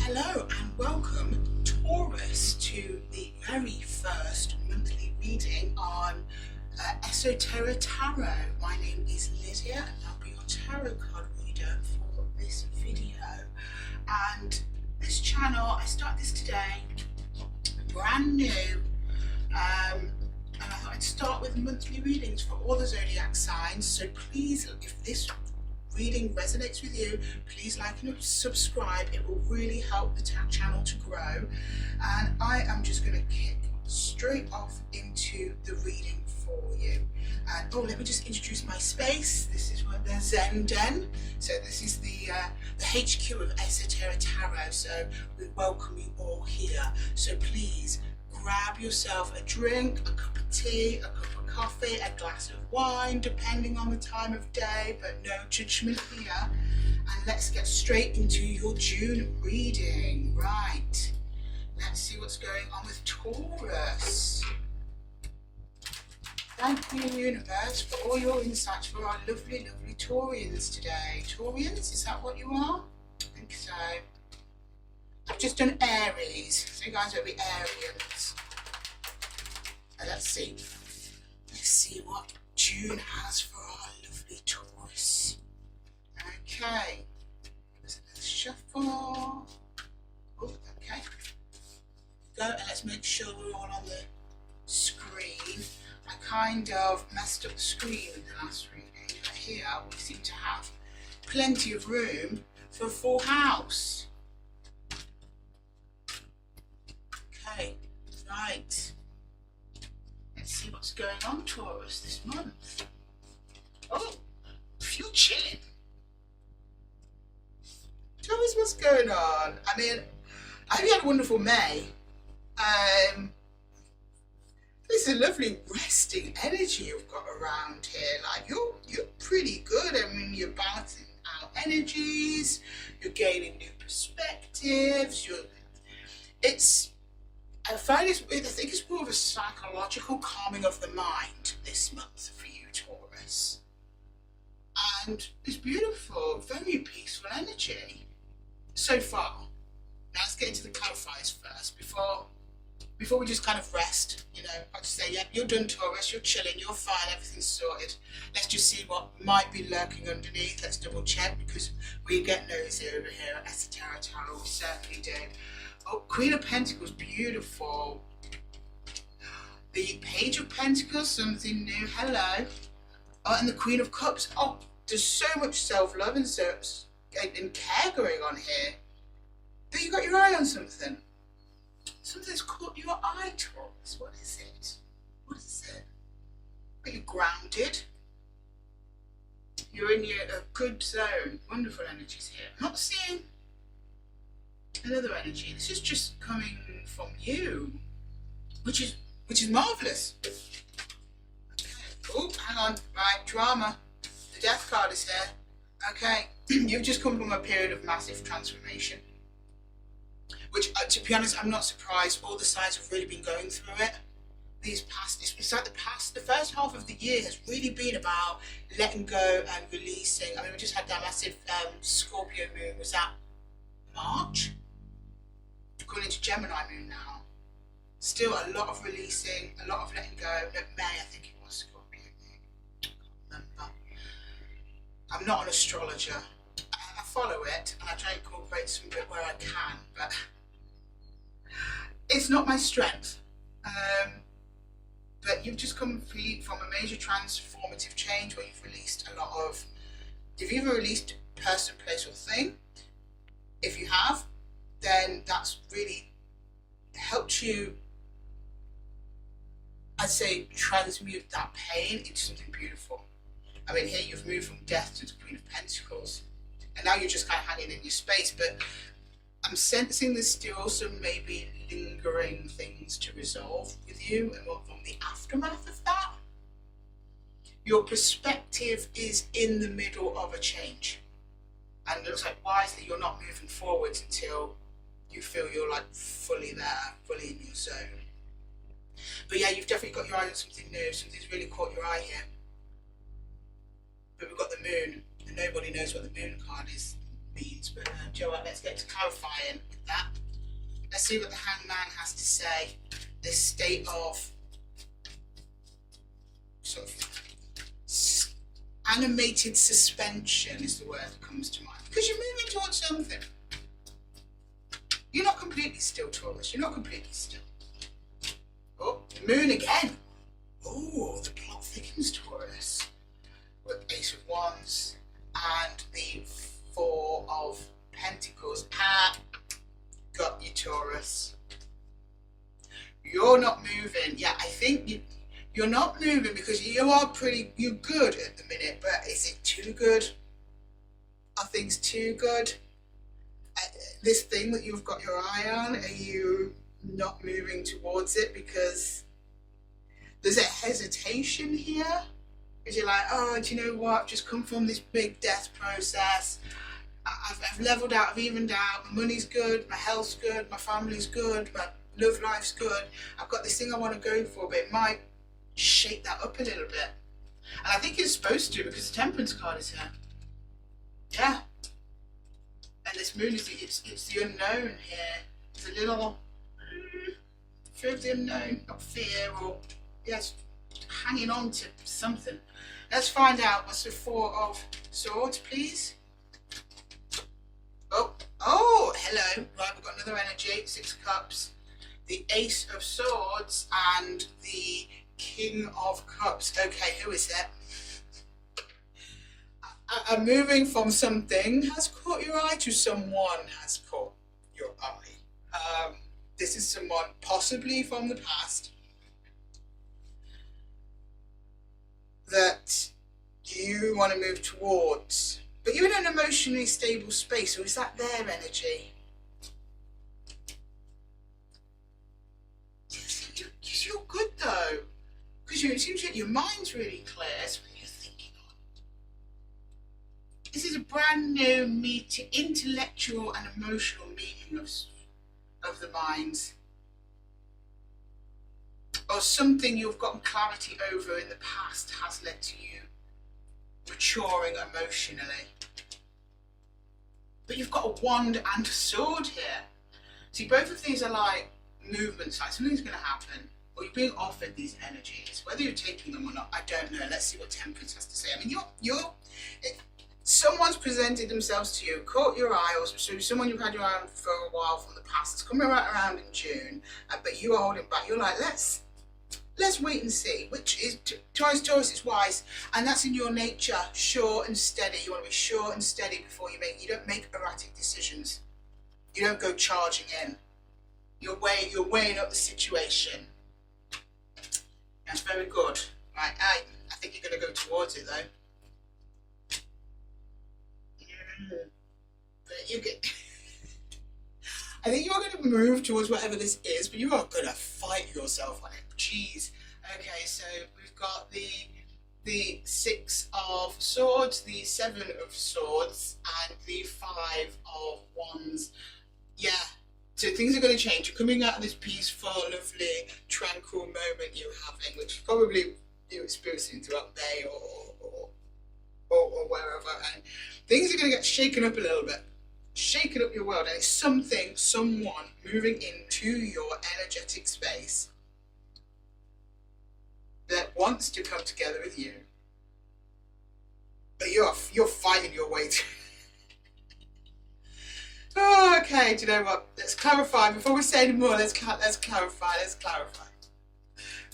Hello and welcome, Taurus, to the very first monthly reading on Esotera Tarot. My name is Lydia and I'll be your tarot card reader for this video. And this channel, I started this today, brand new, and I thought I'd start with monthly readings for all the zodiac signs. So please, if this reading resonates with you, please like and subscribe. It will really help the channel to grow. And I am just going to kick straight off into the reading for you. And let me just introduce my space. This is where the Zen Den. So this is the HQ of Esotera Tarot. So we welcome you all here. So please grab yourself a drink, a cup of tea, a cup of coffee, a glass of wine, depending on the time of day, but no judgment here. And let's get straight into your June reading. Right, let's see what's going on with Taurus. Thank you, universe, for all your insights for our lovely, lovely Taurians today. Taurians, is that what you are? I think so. I've just done Aries, so you guys will be Arians. And let's see what June has for our lovely Taurus. Okay, let's shuffle. Oh, okay. Go, and let's make sure we're all on the screen. I kind of messed up the screen with the last reading, but here we seem to have plenty of room for a full house. Okay, right. Let's see what's going on, Taurus, this month. Oh, feel chilling. Taurus, what's going on? I mean, I hope you had a wonderful May. This is a lovely resting energy you've got around here. Like you're pretty good. I mean, you're balancing out energies. You're gaining new perspectives. I think it's more of a psychological calming of the mind this month for you, Taurus. And it's beautiful, very peaceful energy so far. Now let's get into the clarifiers first before we just kind of rest. You know, I'll just say, yeah, you're done, Taurus, you're chilling, you're fine, everything's sorted. Let's just see what might be lurking underneath. Let's double check, because we get nosy over here at Esotera Tarot, we certainly do. Oh, Queen of Pentacles, beautiful. The Page of Pentacles, something new, hello. Oh, and the Queen of Cups. Oh, there's so much self-love and care going on here. But you got your eye on something. Something's caught your eye, Taurus. What is it? What is it? Are you grounded? You're in your good zone. Wonderful energies here. I'm not seeing another energy. This is just coming from you, which is marvelous. Okay. Oh, hang on. Right, drama. The Death card is here. Okay, you've just come from a period of massive transformation, which, to be honest, I'm not surprised. All the signs have really been going through it. It's like the first half of the year has really been about letting go and releasing. I mean, we just had that massive Scorpio moon. Was that March? Going into Gemini moon now. Still a lot of releasing, a lot of letting go. No, May, I think it was Scorpio moon. I can't remember. I'm not an astrologer. I follow it and I try to incorporate some bit where I can, but it's not my strength. But you've just come from a major transformative change where you've released a lot of, you've either released person, place or thing. If you have, then that's really helped you, I'd say, transmute that pain into something beautiful. I mean, here you've moved from death to the Queen of Pentacles, and now you're just kind of hanging in your space, but I'm sensing there's still some maybe lingering things to resolve with you, and what from the aftermath of that. Your perspective is in the middle of a change, and it looks like wisely you're not moving forwards until you feel you're like fully there, fully in your zone. But yeah, you've definitely got your eye on something new. Something's really caught your eye here. But we've got the moon, and nobody knows what the moon card is means, but do you know what, let's get to clarifying with that. Let's see what the Hangman has to say. This state of sort of animated suspension is the word that comes to mind, because you're moving towards something. You're not completely still, Taurus. You're not completely still. Oh, the moon again. Oh, the plot thickens, Taurus. With Ace of Wands and the Four of Pentacles. Got you, Taurus. You're not moving. Yeah, I think you're not moving because you're good at the minute, but is it too good? Are things too good? This thing that you've got your eye on, are you not moving towards it because there's a hesitation here? Because you're like, oh, do you know what? I've just come from this big death process. I've leveled out, I've evened out, my money's good, my health's good, my family's good, my love life's good. I've got this thing I want to go for, but it might shake that up a little bit. And I think it's supposed to, because the Temperance card is here. Yeah. And this moon is it's the unknown here. It's a little fear of the unknown, not fear, or yes, hanging on to something. Let's find out. What's the Four of Swords, please? Oh, hello. Right, we've got another energy. Six of Cups, the Ace of Swords, and the King of Cups. Okay, who is it? I'm moving from something has caught your eye to someone has caught your eye. This is someone possibly from the past that you want to move towards, but you're in an emotionally stable space, so is that their energy? You're good though, because it seems like your mind's really clear. That's what you're thinking on. This is a brand new meeting, intellectual and emotional meeting of the minds, or something you've gotten clarity over in the past has led to you maturing emotionally. But you've got a wand and a sword here. See, both of these are like movement signs. Something's going to happen, or you're being offered these energies. Whether you're taking them or not, I don't know. Let's see what Temperance has to say. I mean, someone's presented themselves to you, caught your eye, or so someone you've had your eye on for a while from the past. It's coming right around in June, but you are holding back. You're like, let's wait and see, which is, Taurus is wise, and that's in your nature, sure and steady. You want to be sure and steady before you don't make erratic decisions. You don't go charging in. You're weighing up the situation. That's very good. Right, I think you're going to go towards it though. But you get. I think you're going to move towards whatever this is, but you are going to fight yourself on it. Jeez. Okay, so we've got the Six of Swords, the Seven of Swords, and the Five of Wands. Yeah. So things are going to change. You're coming out of this peaceful, lovely, tranquil moment you're having, which probably you're experiencing throughout May or wherever, and things are going to get shaken up a little bit. Shaking up your world, and it's someone moving into your energetic space that wants to come together with you, but you're fighting your way through. Oh, okay. Do you know what? Let's clarify before we say any more. Let's clarify.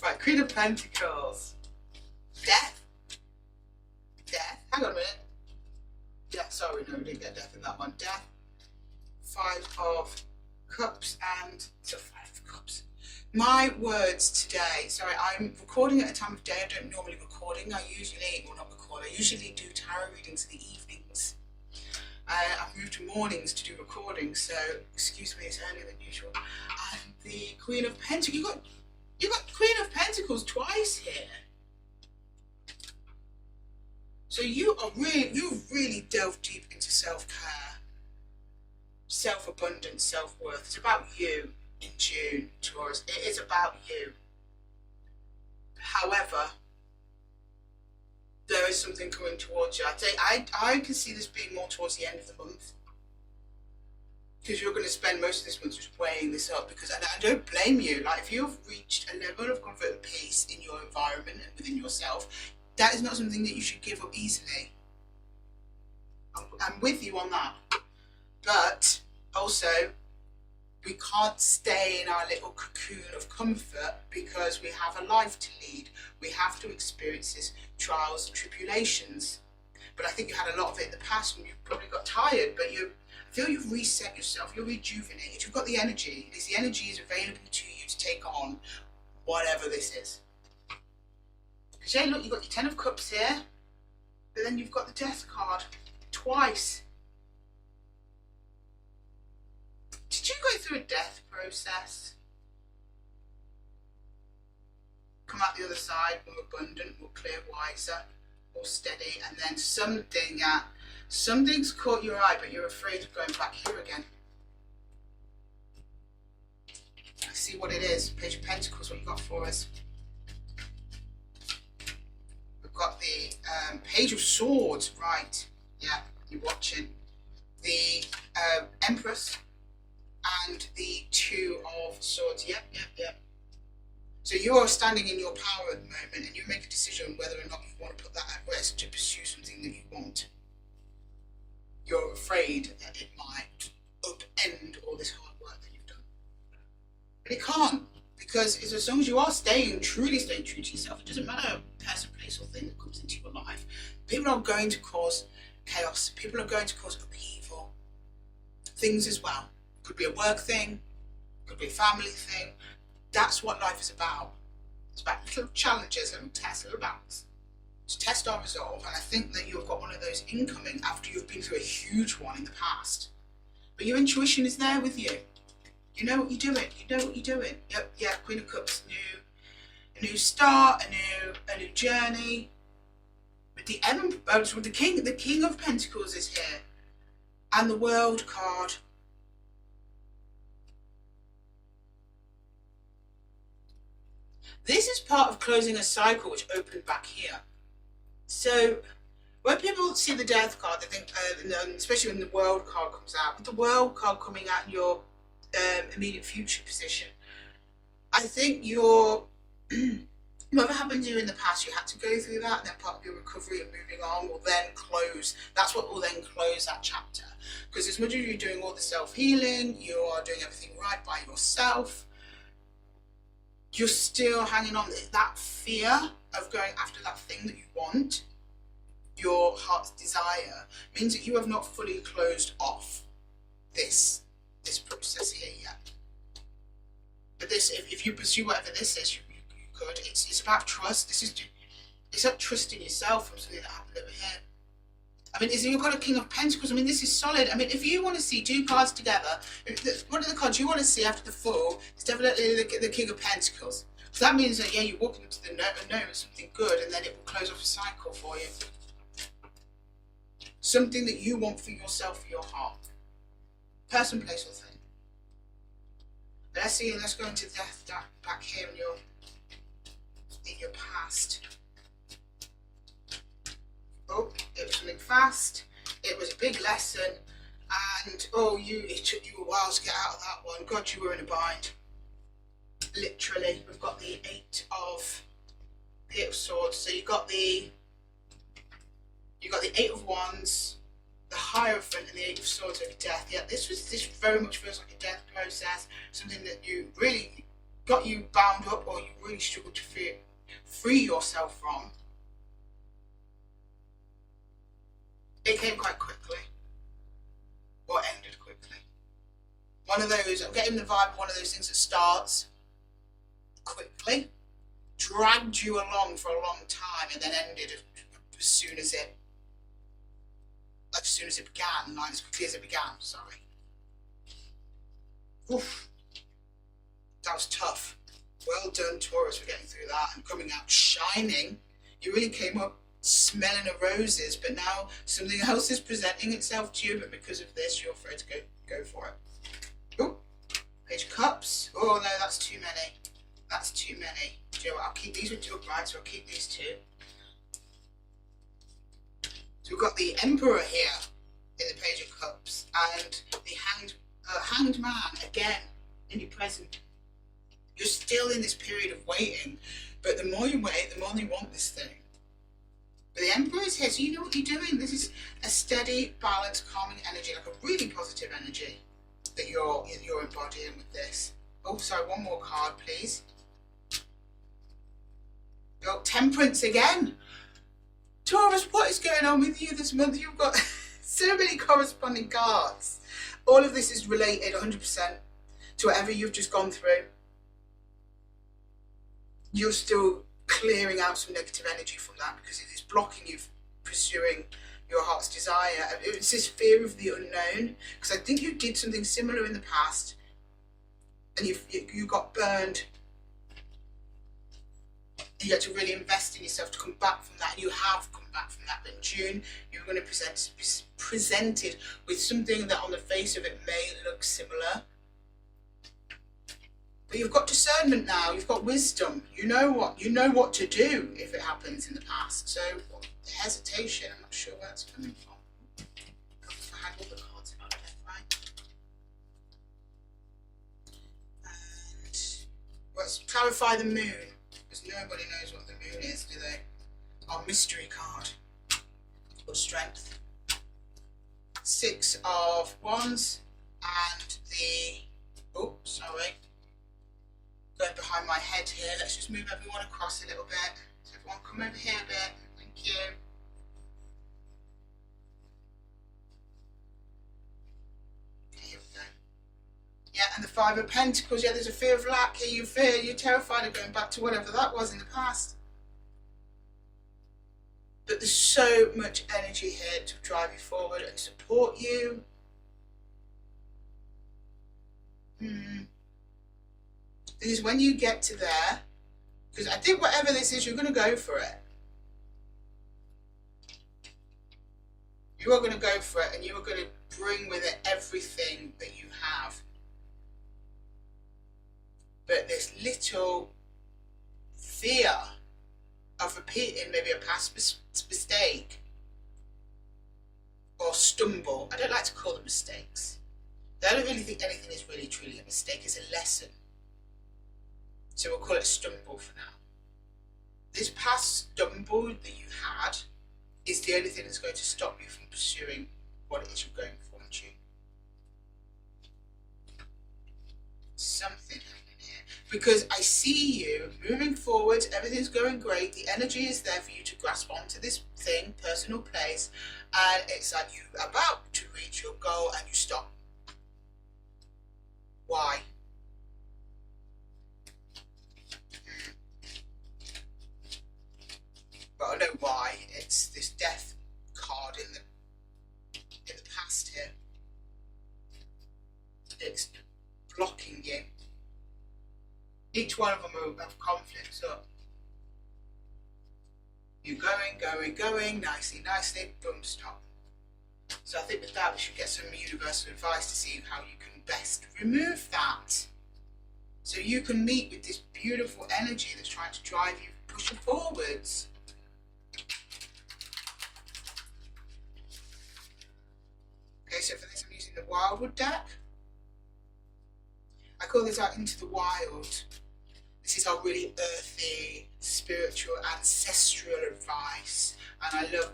Right, Queen of Pentacles, Death. Hang on a minute. Death. Sorry, no, we didn't get Death in that one. Death. Five of Cups and so Five of Cups. My words today. Sorry, I'm recording at a time of day I don't normally recording. I usually do tarot readings in the evenings. I've moved to mornings to do recordings, so excuse me, it's earlier than usual. And the Queen of Pentacles. You got Queen of Pentacles twice here. So you've really delved deep into self-care, self-abundance, self-worth. It's about you in June, Taurus. It is about you. However, there is something coming towards you. I can see this being more towards the end of the month. because you're going to spend most of this month just weighing this up, because I don't blame you. Like, if you've reached a level of comfort and peace in your environment and within yourself, that is not something that you should give up easily. I'm with you on that. But also, we can't stay in our little cocoon of comfort, because we have a life to lead. We have to experience these trials and tribulations. But I think you had a lot of it in the past, and you probably got tired, but I feel you've reset yourself, you're rejuvenated, you've got the energy. The energy is available to you to take on whatever this is. Because yeah, look, you've got your Ten of Cups here, but then you've got the Death card twice. Did you go through a death process? Come out the other side more abundant, more clear, wiser, more steady, and then something's caught your eye, but you're afraid of going back here again. Let's see what it is. Page of Pentacles, what you got for us? We've got the Page of Swords, right? Yeah, you're watching. The Empress and the Two of Swords. Yep. So you're standing in your power at the moment, and you make a decision whether or not you want to put that at risk to pursue something that you want. You're afraid that it might upend all this hard work that you've done. But it can't, because as long as you are truly staying true to yourself, it doesn't matter person, place or thing that comes into your life. People are going to cause chaos. People are going to cause upheaval. Things as well. Could be a work thing, could be a family thing. That's what life is about. It's about little challenges, little tests, little battles to test our resolve. And I think that you've got one of those incoming after you've been through a huge one in the past. But your intuition is there with you. You know what you're doing. You know what you're doing. Yep, yeah, Queen of Cups, a new start, a new journey. But the King of Pentacles is here, and the World card. This is part of closing a cycle which opened back here. So when people see the Death card, they think, especially when the World card comes out, with the World card coming out in your immediate future position, I think whatever happened to you in the past, you had to go through that, and then part of your recovery and moving on will then close. That's what will then close that chapter. Because as much as you're doing all the self-healing, you are doing everything right by yourself, you're still hanging on. That fear of going after that thing that you want, your heart's desire, means that you have not fully closed off this process here yet. But this, if you pursue whatever this is, you could. It's about trust. It's about trusting yourself from something that happened over here. I mean, you've got a King of Pentacles. I mean, this is solid. I mean, if you want to see two cards together, one of the cards you want to see after the Fool is definitely the King of Pentacles. So that means that, yeah, you walk into the no with something good, and then it will close off a cycle for you. Something that you want for yourself, for your heart. Person, place, or thing. Let's go into Death back here in your past. Oh, it was something fast. It was a big lesson, and it took you a while to get out of that one. God, you were in a bind. Literally, we've got the Eight of Swords. So you got the Eight of Wands, the Hierophant, and the Eight of Swords over Death. Yeah, this very much feels like a death process. Something that you really got you bound up, or you really struggled to free yourself from. It came quite quickly, or ended quickly. One of those, I'm getting the vibe of one of those things that starts quickly, dragged you along for a long time, and then ended as soon as it began, not as quickly as it began, sorry. Oof. That was tough. Well done, Taurus, for getting through that and coming out shining. You really came up smelling of roses, but now something else is presenting itself to you, but because of this, you're afraid to go for it. Oh, Page of Cups. Oh no, that's too many. That's too many. Do you know what? I'll keep these with two upright, so I'll keep these two. So we've got the Emperor here in the Page of Cups, and the Hanged Hanged Man, again, in your present. You're still in this period of waiting, but the more you wait, the more you want this thing. But the Emperor is here, so you know what you're doing. This is a steady, balanced, calming energy, like a really positive energy that you're embodying with this. Oh, sorry, one more card, please. Oh, Temperance again. Taurus, what is going on with you this month? You've got so many corresponding cards. All of this is related 100% to whatever you've just gone through. You're still clearing out some negative energy from that because it is blocking you from pursuing your heart's desire. It's this fear of the unknown, because I think you did something similar in the past and you got burned. You had to really invest in yourself to come back from that, and you have come back from that. But in June, you're going to be presented with something that on the face of it may look similar. But you've got discernment now, you've got wisdom, you know what to do if it happens in the past. So the hesitation, I'm not sure where it's coming from. I had all the cards about death, right? And let's clarify the moon. Because nobody knows what the moon is, do they? Our mystery card. Or strength. 6 of Wands. And the... Oh, sorry. Going behind my head here. Let's just move everyone across a little bit. So everyone come over here a bit. Thank you. Here we go. Yeah, and the 5 of Pentacles. Yeah, there's a fear of lack here. You're terrified of going back to whatever that was in the past. But there's so much energy here to drive you forward and support you. Because when you get to there, because I think whatever this is, you're going to go for it. You are going to go for it, and you are going to bring with it everything that you have. But this little fear of repeating maybe a past mistake or stumble. I don't like to call them mistakes. I don't really think anything is really truly a mistake. It's a lesson. So we'll call it a stumble for now. This past stumble that you had is the only thing that's going to stop you from pursuing what it is you're going for in June. Something happening here. Because I see you moving forward, everything's going great, the energy is there for you to grasp onto this thing, personal place, and it's like you're about to reach your goal and you stop. Why? But I know why. It's this death card in the past here. It's blocking you. Each one of them have conflicts up. You're going, nicely, boom, stop. So I think with that we should get some universal advice to see how you can best remove that. So you can meet with this beautiful energy that's trying to drive you, push you forwards. Okay, so for this I'm using the Wildwood deck. I call this out Into the Wild. This is our really earthy, spiritual, ancestral advice. And I love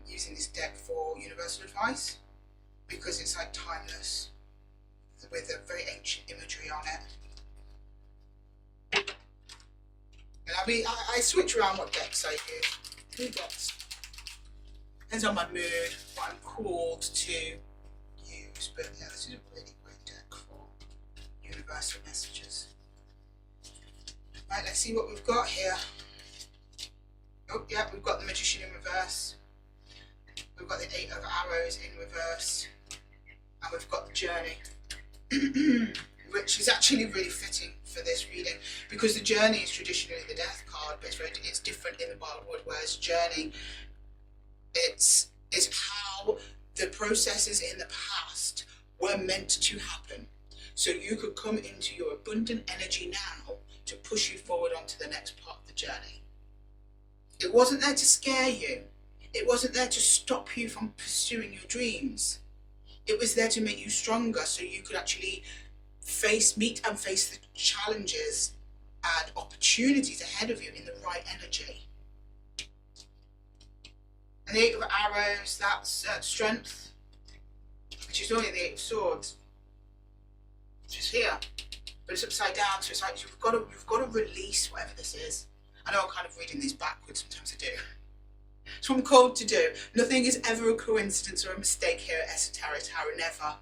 using this deck for universal advice because it's like timeless with a very ancient imagery on it. And I switch around what decks I use. 2 decks. Depends on my mood, what I'm called to use. But yeah, this is a really great deck for universal messages. Right, let's see what we've got here. Oh, yeah, we've got the Magician in reverse. We've got the 8 of Arrows in reverse. And we've got the Journey. Which is actually really fitting for this reading. Because the Journey is traditionally the death card, but it's different in the Wildwood, whereas Journey, it's how the processes in the past were meant to happen. So you could come into your abundant energy now to push you forward onto the next part of the journey. It wasn't there to scare you. It wasn't there to stop you from pursuing your dreams. It was there to make you stronger, so you could actually meet and face the challenges and opportunities ahead of you in the right energy. And the Eight of Arrows, that's strength, which is only the Eight of Swords, which is here, but it's upside down, so it's like you've got to release whatever this is. I know I'm kind of reading these backwards, sometimes I do. It's what I'm called to do. Nothing is ever a coincidence or a mistake here at Esotera Tarot, never.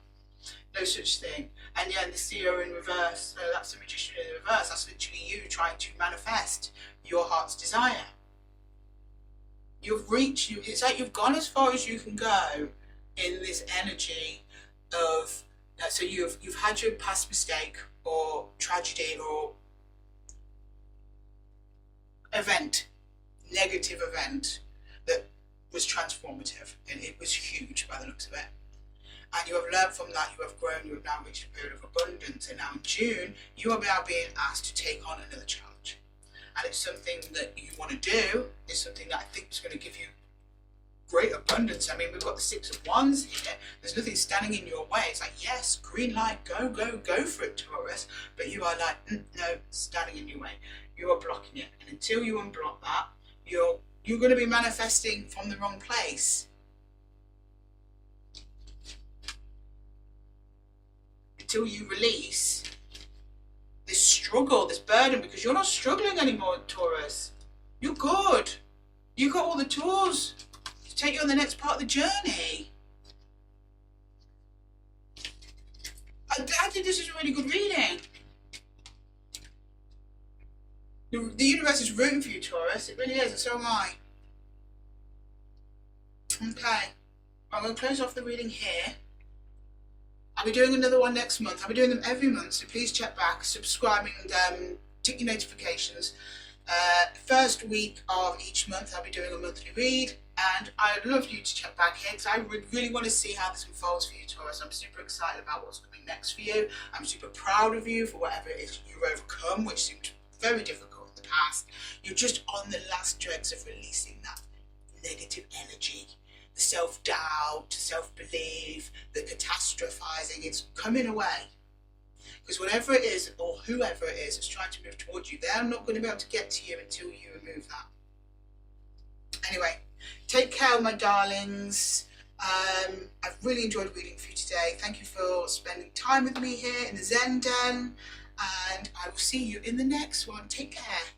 No such thing. And yeah, the Seer in reverse, so that's the Magician in the reverse. That's literally you trying to manifest your heart's desire. You've reached, it's like you've gone as far as you can go in this energy of, so you've had your past mistake or tragedy or event, negative event that was transformative, and it was huge by the looks of it. And you have learned from that, you have grown, you have now reached a period of abundance, and now in June, you are now being asked to take on another challenge. And it's something that you want to do, it's something that I think is going to give you great abundance. I mean, we've got the Six of Wands here, there's nothing standing in your way. It's like, yes, green light, go, go, go for it, Taurus. But you are like, no, standing in your way. You are blocking it. And until you unblock that, you're going to be manifesting from the wrong place. Until you release this struggle, this burden, because you're not struggling anymore, Taurus. You're good. You've got all the tools to take you on the next part of the journey. I think this is a really good reading. The universe is rooting for you, Taurus. It really is, and so am I. Okay, I'm going to close off the reading here. I'll be doing another one next month. I'll be doing them every month, so please check back, subscribe, and tick your notifications. First week of each month, I'll be doing a monthly read, and I'd love you to check back here because I really want to see how this unfolds for you, Taurus. I'm super excited about what's coming next for you. I'm super proud of you for whatever it is you've overcome, which seemed very difficult in the past. You're just on the last dregs of releasing that negative energy. The self-doubt, self-belief, the catastrophizing, it's coming away. Because whatever it is, or whoever it is that's trying to move towards you, they're not going to be able to get to you until you remove that. Anyway, take care, my darlings. I've really enjoyed reading for you today. Thank you for spending time with me here in the Zen Den, and I will see you in the next one. Take care.